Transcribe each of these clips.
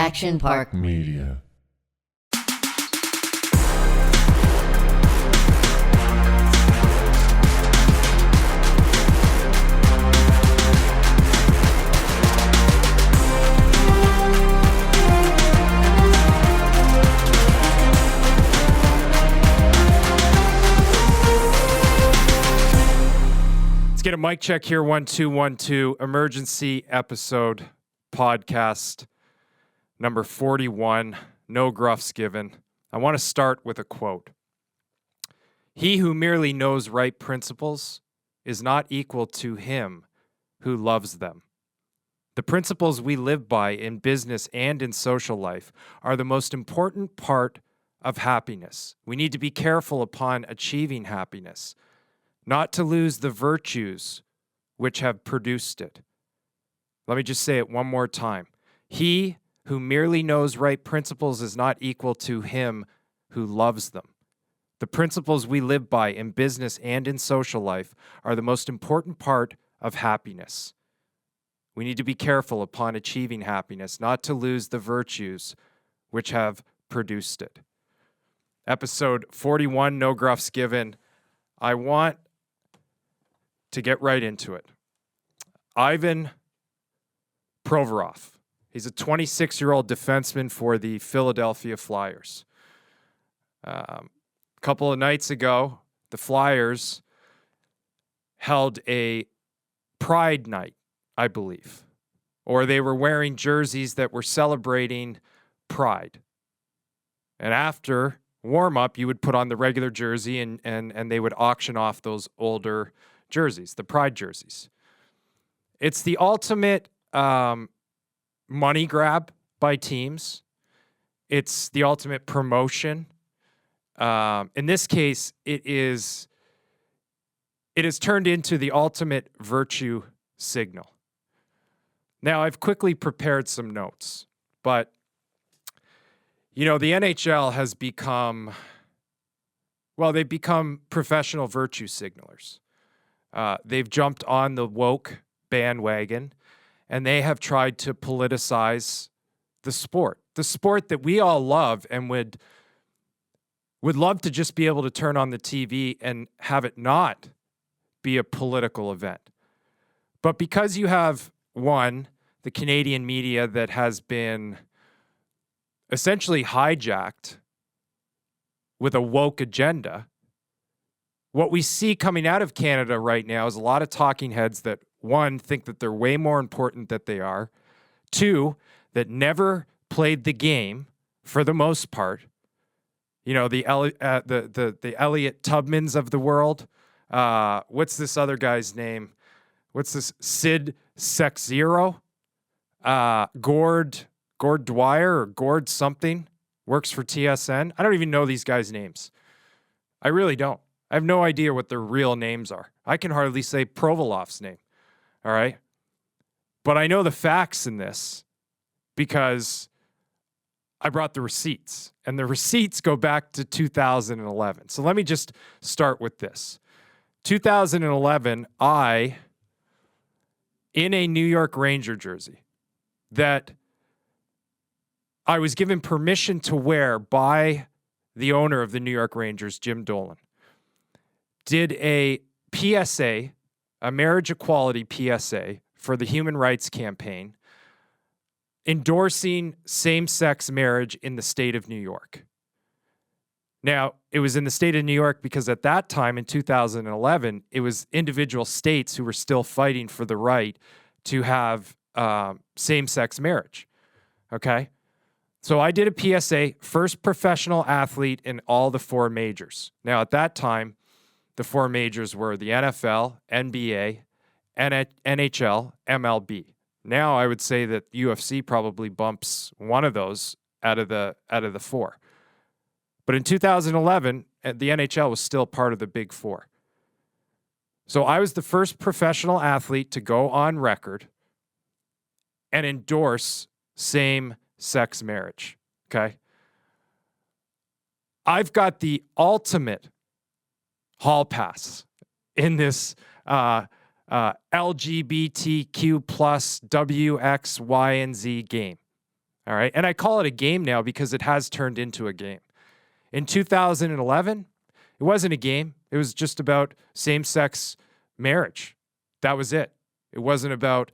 Action Park Media. Let's get a mic check here. 1 2 1 2. Emergency episode podcast number 41. No gruffs given. I want to start with a quote. He who merely knows right principles is not equal to him who loves them. The principles we live by in business and in social life are the most important part of happiness. We need to be careful upon achieving happiness, not to lose the virtues which have produced it. Let me just say it one more time. He who merely knows right principles is not equal to him who loves them. The principles we live by in business and in social life are the most important part of happiness. We need to be careful upon achieving happiness, not to lose the virtues which have produced it. Episode 41, No Gruffs Given. I want to get right into it. Ivan PROVOROV. He's a 26-year-old defenseman for the Philadelphia Flyers. A couple of nights ago, the Flyers held a Pride night, I believe. Or they were wearing jerseys that were celebrating Pride. And after warm-up, you would put on the regular jersey and they would auction off those older jerseys, the Pride jerseys. It's the ultimate money grab by teams. It's the ultimate promotion. In this case, it has turned into the ultimate virtue signal. Now, I've quickly prepared some notes, but the NHL has become, they've become professional virtue signalers. They've jumped on the woke bandwagon, and they have tried to politicize the sport that we all love and would love to just be able to turn on the TV and have it not be a political event. But because you have, one, the Canadian media that has been essentially hijacked with a woke agenda, what we see coming out of Canada right now is a lot of talking heads that, one, think that they're way more important than they are, two, that never played the game for the most part. The Elliot Tubmans of the world. What's this other guy's name? What's this? Sid Sexzero? Gord Dwyer or Gord something works for TSN. I don't even know these guys' names. I really don't. I have no idea what their real names are. I can hardly say Provorov's name. All right. But I know the facts in this because I brought the receipts, and the receipts go back to 2011. So let me just start with this. 2011, in a New York Ranger jersey that I was given permission to wear by the owner of the New York Rangers, Jim Dolan, did a PSA, a marriage equality PSA for the Human Rights Campaign, endorsing same-sex marriage in the state of New York. Now, it was in the state of New York because at that time, in 2011, it was individual states who were still fighting for the right to have same-sex marriage. Okay? So I did a PSA, first professional athlete in all the four majors. Now, at that time, the four majors were the NFL, NBA, NHL, MLB. Now I would say that UFC probably bumps one of those out of the four. But in 2011, the NHL was still part of the Big Four. So I was the first professional athlete to go on record and endorse same-sex marriage. Okay? I've got the ultimate hall pass in this LGBTQ plus W, X, Y, and Z game. All right. And I call it a game now because it has turned into a game. In 2011, it wasn't a game. It was just about same-sex marriage. That was it. It wasn't about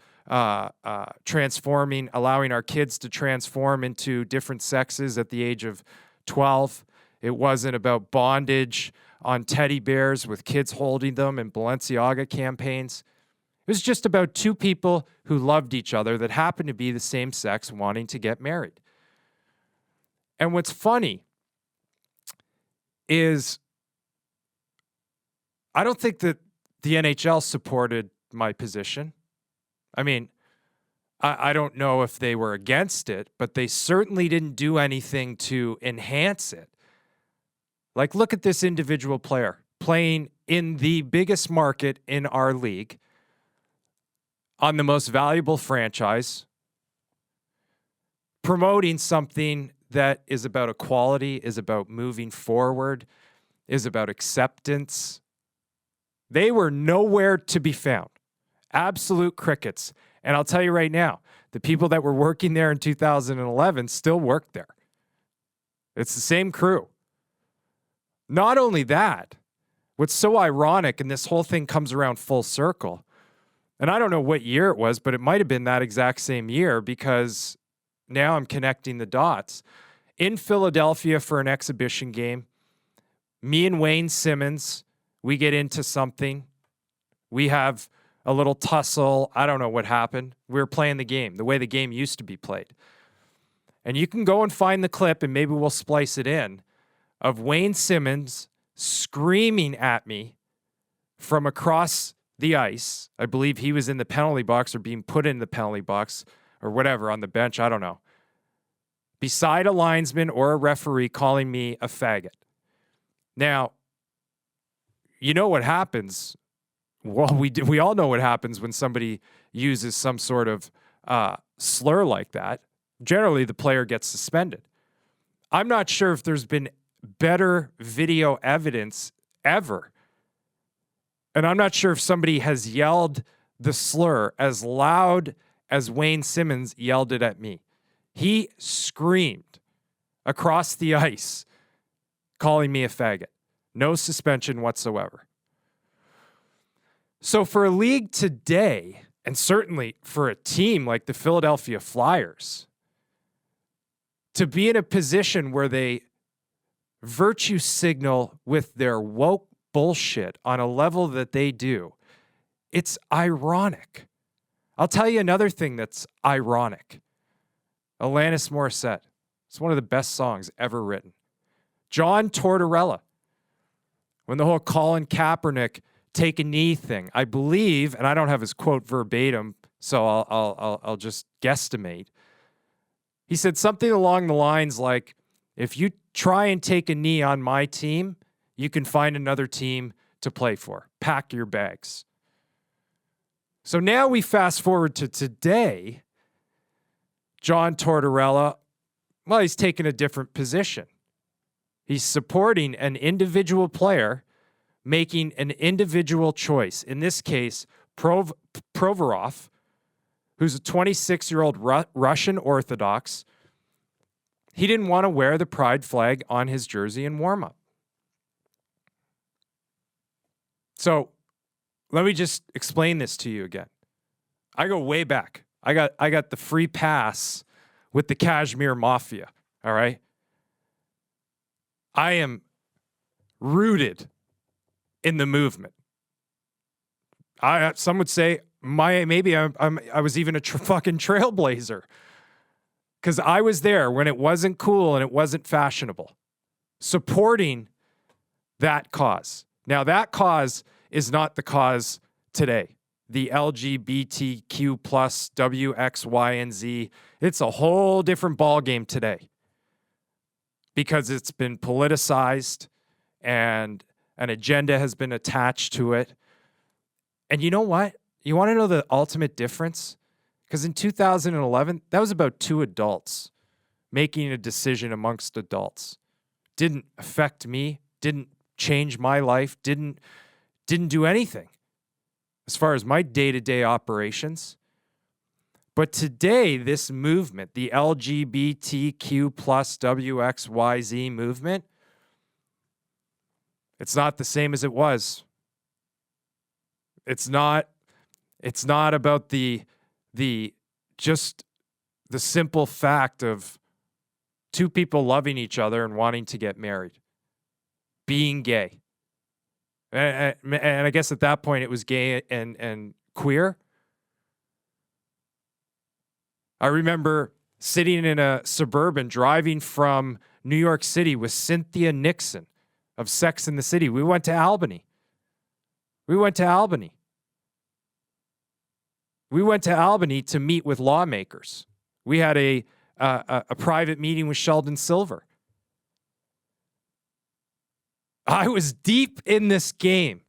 transforming, allowing our kids to transform into different sexes at the age of 12. It wasn't about bondage on teddy bears with kids holding them and Balenciaga campaigns. It was just about two people who loved each other that happened to be the same sex wanting to get married. And what's funny is I don't think that the NHL supported my position. I mean, I don't know if they were against it, but they certainly didn't do anything to enhance it. Like, look at this individual player playing in the biggest market in our league on the most valuable franchise, promoting something that is about equality, is about moving forward, is about acceptance. They were nowhere to be found. Absolute crickets. And I'll tell you right now, the people that were working there in 2011 still work there. It's the same crew. Not only that, what's so ironic, and this whole thing comes around full circle, and I don't know what year it was, but it might have been that exact same year because now I'm connecting the dots. In Philadelphia for an exhibition game, me and Wayne Simmons, we get into something. We have a little tussle. I don't know what happened. We were playing the game, the way the game used to be played. And you can go and find the clip, and maybe we'll splice it in, of Wayne Simmons screaming at me from across the ice. I believe he was in the penalty box or being put in the penalty box or whatever on the bench. I don't know. Beside a linesman or a referee calling me a faggot. Now, you know what happens. Well, we all know what happens when somebody uses some sort of slur like that. Generally, the player gets suspended. I'm not sure if there's been better video evidence ever. And I'm not sure if somebody has yelled the slur as loud as Wayne Simmons yelled it at me. He screamed across the ice, calling me a faggot. No suspension whatsoever. So for a league today, and certainly for a team like the Philadelphia Flyers, to be in a position where they virtue signal with their woke bullshit on a level that they do, it's ironic. I'll tell you another thing that's ironic. Alanis Morissette. It's one of the best songs ever written. John Tortorella. When the whole Colin Kaepernick take a knee thing, I believe, and I don't have his quote verbatim, so I'll just guesstimate. He said something along the lines like, if you try and take a knee on my team, you can find another team to play for. Pack your bags. So now we fast forward to today. John Tortorella, well, he's taken a different position. He's supporting an individual player making an individual choice. In this case, Provorov, who's a 26-year-old Russian Orthodox. He didn't want to wear the pride flag on his jersey in warm-up. So let me just explain this to you again. I go way back. I got the free pass with the Kashmir Mafia, all right? I am rooted in the movement. Some would say I was even a fucking trailblazer because I was there when it wasn't cool and it wasn't fashionable, supporting that cause. Now, that cause is not the cause today. The LGBTQ plus W, X, Y, and Z. It's a whole different ballgame today because it's been politicized and an agenda has been attached to it. And you know what? You want to know the ultimate difference? Because in 2011, that was about two adults making a decision amongst adults. Didn't affect me, didn't change my life, didn't do anything as far as my day-to-day operations. But today, this movement, the LGBTQ plus WXYZ movement, it's not the same as it was. It's not about the just the simple fact of two people loving each other and wanting to get married, being gay. And I guess at that point it was gay and queer. I remember sitting in a Suburban driving from New York City with Cynthia Nixon of Sex and the City. We went to Albany. We went to Albany to meet with lawmakers. We had a private meeting with Sheldon Silver. I was deep in this game,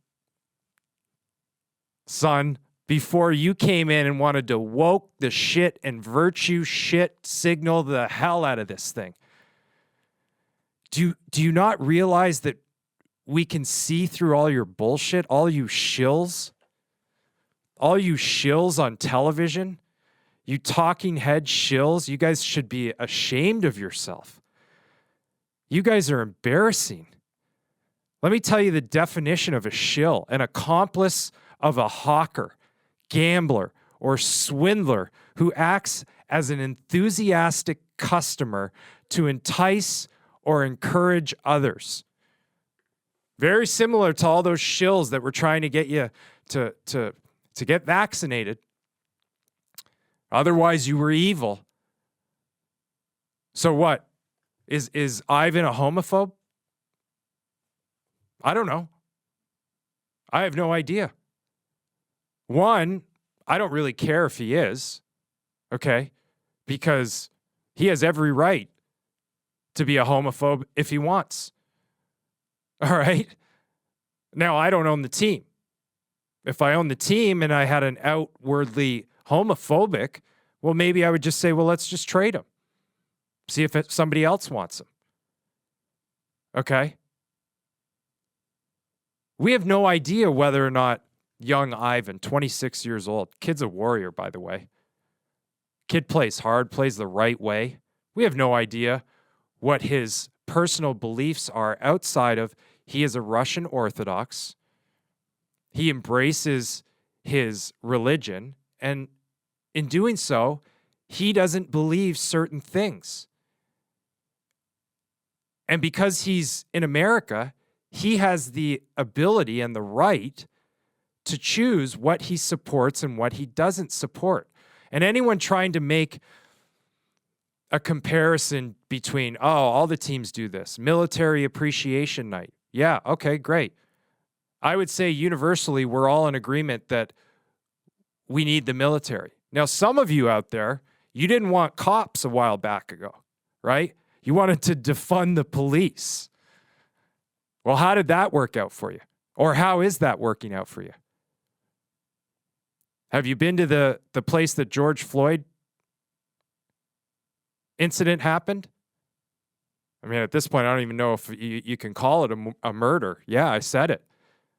son, before you came in and wanted to woke the shit and virtue shit signal the hell out of this thing. Do you not realize that we can see through all your bullshit, all you shills on television, you talking head shills? You guys should be ashamed of yourself. You guys are embarrassing. Let me tell you the definition of a shill: an accomplice of a hawker, gambler, or swindler who acts as an enthusiastic customer to entice or encourage others. Very similar to all those shills that were trying to get you to get vaccinated. Otherwise, you were evil. So what? Is Ivan a homophobe? I don't know. I have no idea. One, I don't really care if he is, okay? Because he has every right to be a homophobe if he wants. All right? Now, I don't own the team. If I owned the team and I had an outwardly homophobic, well, maybe I would just say, well, let's just trade him. See if somebody else wants him. Okay? We have no idea whether or not young Ivan, 26 years old, kid's a warrior, by the way. Kid plays hard, plays the right way. We have no idea what his personal beliefs are outside of he is a Russian Orthodox. He embraces his religion, and in doing so, he doesn't believe certain things. And because he's in America, he has the ability and the right to choose what he supports and what he doesn't support. And anyone trying to make a comparison between, oh, all the teams do this, military appreciation night. Yeah, okay, great. I would say universally, we're all in agreement that we need the military. Now, some of you out there, you didn't want cops a while back ago, right? You wanted to defund the police. Well, how did that work out for you? Or how is that working out for you? Have you been to the place that George Floyd incident happened? I mean, at this point, I don't even know if you can call it a murder. Yeah, I said it.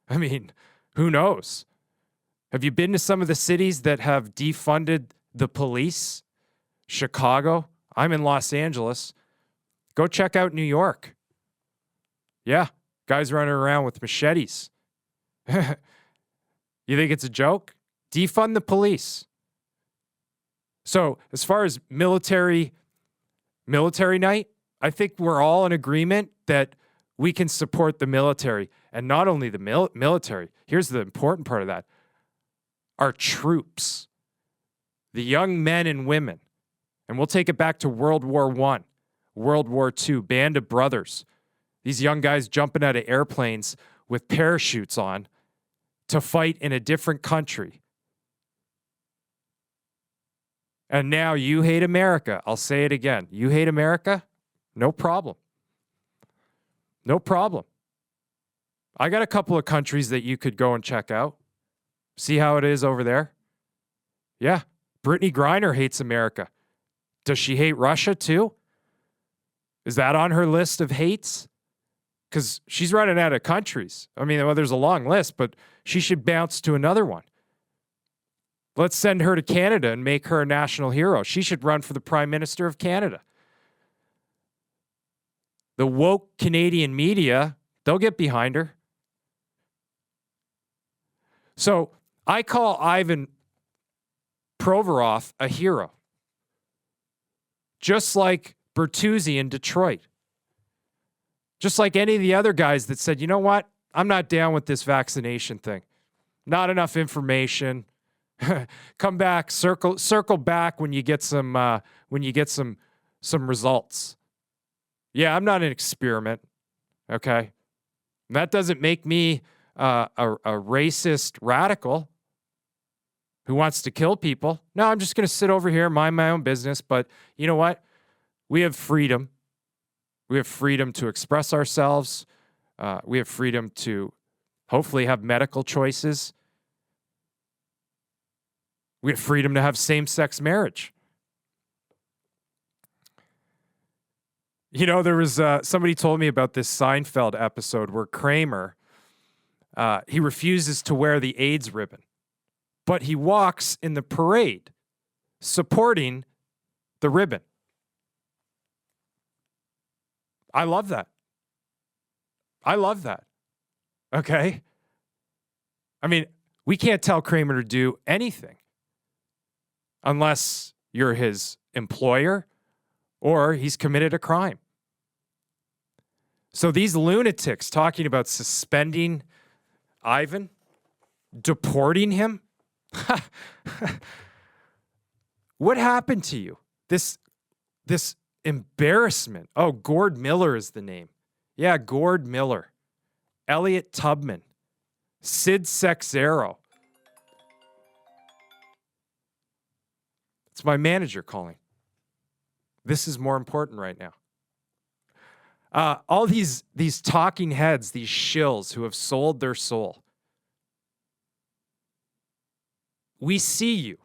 I mean, who knows? Have you been to some of the cities that have defunded the police? Chicago. I'm in Los Angeles. Go check out New York. Yeah, guys running around with machetes. You think it's a joke? Defund the police. So as far as military night, I think we're all in agreement that we can support the military. And not only the military, here's the important part of that, our troops, the young men and women. And we'll take it back to World War I, World War II, Band of Brothers. These young guys jumping out of airplanes with parachutes on to fight in a different country. And now you hate America. I'll say it again. You hate America? No problem. No problem. I got a couple of countries that you could go and check out. See how it is over there? Yeah. Brittany Griner hates America. Does she hate Russia too? Is that on her list of hates? Because she's running out of countries. I mean, well, there's a long list, but she should bounce to another one. Let's send her to Canada and make her a national hero. She should run for the Prime Minister of Canada. The woke Canadian media, they'll get behind her. So I call Ivan Provorov a hero. Just like Bertuzzi in Detroit. Just like any of the other guys that said, you know what? I'm not down with this vaccination thing. Not enough information. Come back, circle back when you get some results. Yeah, I'm not an experiment. Okay, that doesn't make me a racist radical who wants to kill people. No, I'm just going to sit over here, mind my own business. But you know what? We have freedom. We have freedom to express ourselves. We have freedom to hopefully have medical choices. We have freedom to have same-sex marriage. You know, there was somebody told me about this Seinfeld episode where Kramer, he refuses to wear the AIDS ribbon, but he walks in the parade supporting the ribbon. I love that. I love that. Okay? I mean, we can't tell Kramer to do anything unless you're his employer or he's committed a crime. So these lunatics talking about suspending Ivan, deporting him, what happened to you? This embarrassment. Oh, Gord Miller is the name. Yeah, Gord Miller. Elliot Tubman. Sid Seixeiro. It's my manager calling. This is more important right now. All these talking heads, these shills who have sold their soul. We see you.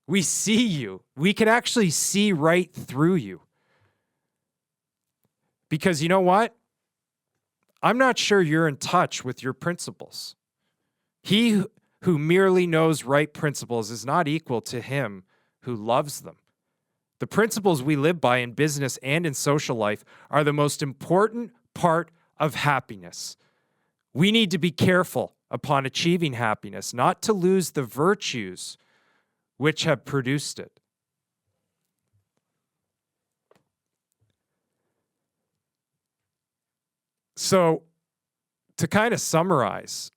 We see you. We can actually see right through you. Because you know what? I'm not sure you're in touch with your principles. He who merely knows right principles is not equal to him who loves them. The principles we live by in business and in social life are the most important part of happiness. We need to be careful upon achieving happiness, not to lose the virtues which have produced it. So, to kind of summarize,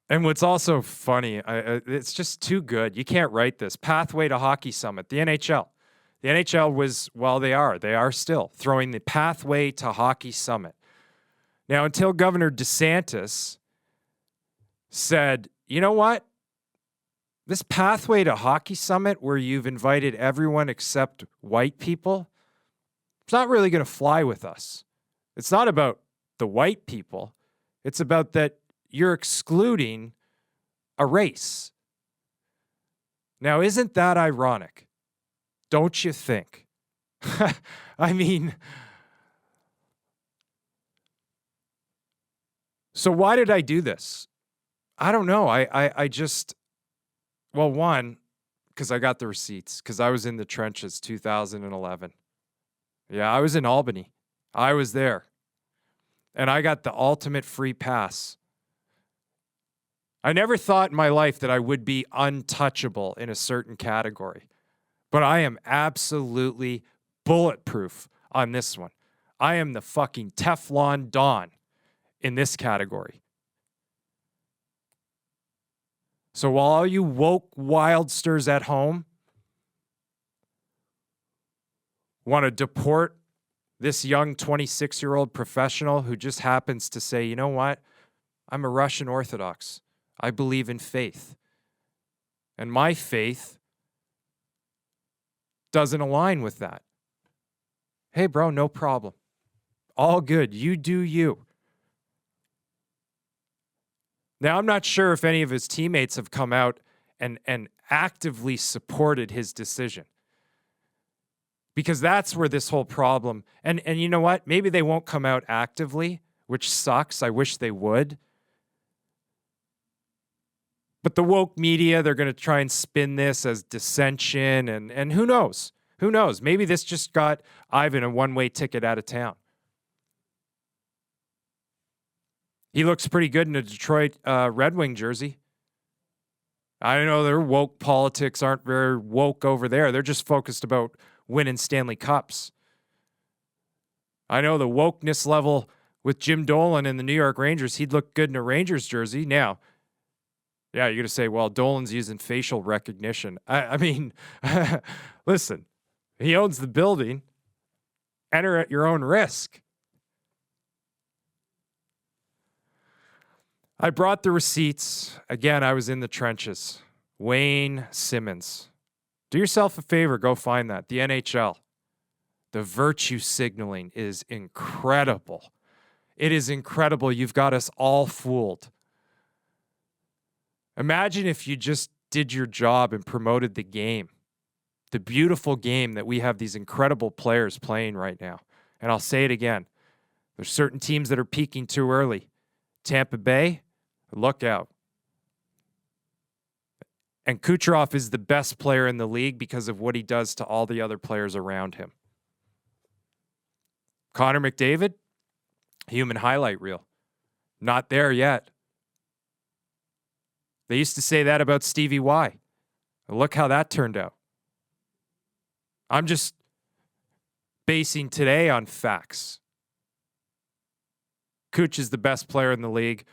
and what's also funny, it's just too good. You can't write this. Pathway to Hockey Summit, the NHL. The NHL was, well, they are still throwing the Pathway to Hockey Summit. Now, until Governor DeSantis said, you know what? This Pathway to Hockey Summit where you've invited everyone except white people, it's not really going to fly with us. It's not about the white people. It's about that you're excluding a race. Now, isn't that ironic? Don't you think? I mean, so why did I do this? I don't know. I just, well, one, because I got the receipts, because I was in the trenches 2011. Yeah, I was in Albany. I was there. And I got the ultimate free pass. I never thought in my life that I would be untouchable in a certain category. But I am absolutely bulletproof on this one. I am the fucking Teflon Don in this category. So while all you woke wildsters at home want to deport this young 26-year-old professional who just happens to say, you know what? I'm a Russian Orthodox. I believe in faith. And my faith doesn't align with that. Hey, bro, no problem. All good. You do you. Now, I'm not sure if any of his teammates have come out and actively supported his decision. Because that's where this whole problem, and you know what? Maybe they won't come out actively, which sucks. I wish they would. But the woke media, they're going to try and spin this as dissension, and who knows? Who knows? Maybe this just got Ivan a one-way ticket out of town. He looks pretty good in a Detroit Red Wing jersey. I know their woke politics aren't very woke over there. They're just focused about winning Stanley Cups. I know the wokeness level with Jim Dolan and the New York Rangers, he'd look good in a Rangers jersey. Now, yeah, you're going to say, well, Dolan's using facial recognition. I mean, listen, he owns the building. Enter at your own risk. I brought the receipts. Again, I was in the trenches. Wayne Simmons. Do yourself a favor. Go find that. The NHL. The virtue signaling is incredible. It is incredible. You've got us all fooled. Imagine if you just did your job and promoted the game. The beautiful game that we have these incredible players playing right now. And I'll say it again. There's certain teams that are peaking too early. Tampa Bay, look out. And Kucherov is the best player in the league because of what he does to all the other players around him. Connor McDavid, human highlight reel. Not there yet. They used to say that about Stevie Y. Look how that turned out. I'm just basing today on facts. Kuch is the best player in the league.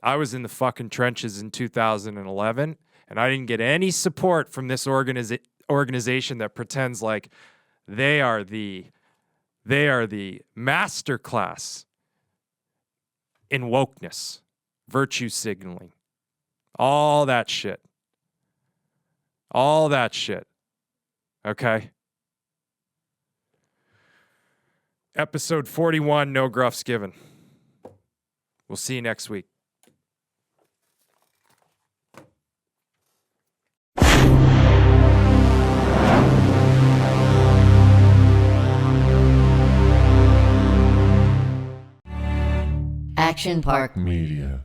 I was in the fucking trenches in 2011, and I didn't get any support from this organization that pretends like they are the master class in wokeness, virtue signaling, all that shit. All that shit. Okay? Episode 41, no gruffs given. We'll see you next week. Action Park Media.